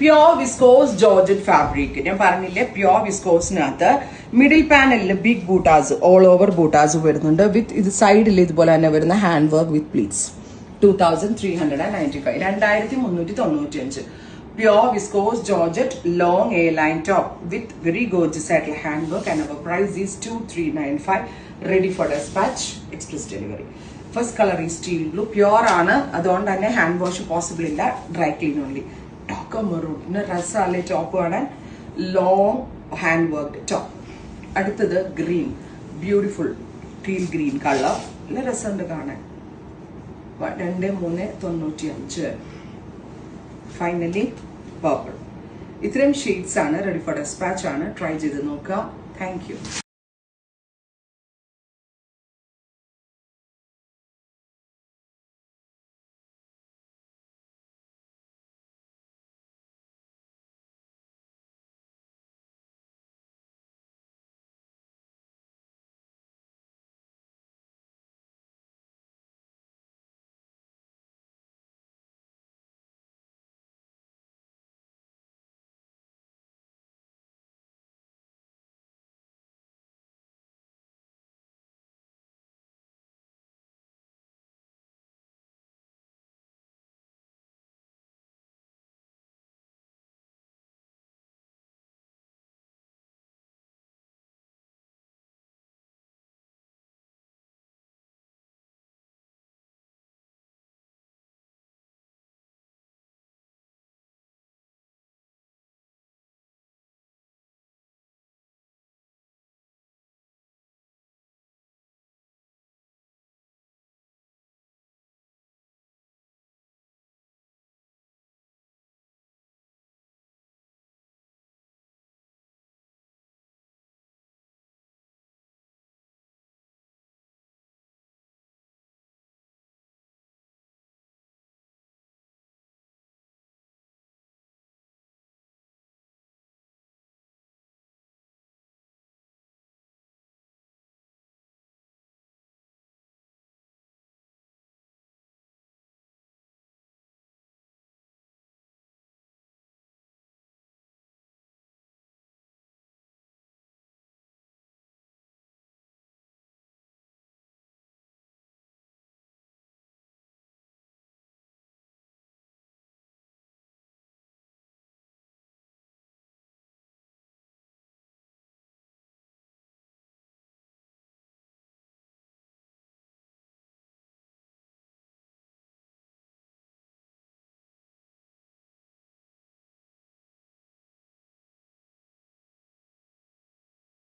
Pure viscous georgette fabric. ഞാൻ പറഞ്ഞില്ലേ, pure വിസ്കോസിനകത്ത് middle പാനലിൽ ബിഗ് ബൂട്ടാസ്, ഓൾ ഓവർ ബൂട്ടാസ് വരുന്നുണ്ട്. വിത്ത് ഇത് സൈഡിൽ ഇതുപോലെ തന്നെ വരുന്ന hand work with pleats. 2395, 2395. Pure viscose georgette long A-line top with very gorgeous saddle handwork, and our price is 2395. Ready for dispatch, express delivery. First color is steel blue, pure ആണ്, അതുകൊണ്ട് തന്നെ hand wash possible ഇല്ല, dry clean only. ടോക്ക maroon, പിന്നെ രസമല്ലേ top കാണാൻ, long hand work top. അടുത്തത് green, beautiful teal green colour, നല്ല രസമുണ്ട് കാണാൻ. 2395. Finally purple. ഇത്രയും ഷെയ്ഡ്സ് ആണ്, റെഡി ഫോർ ഡെസ്പാച്ച് ആണ്. ട്രൈ ചെയ്ത് നോക്കുക. Thank you.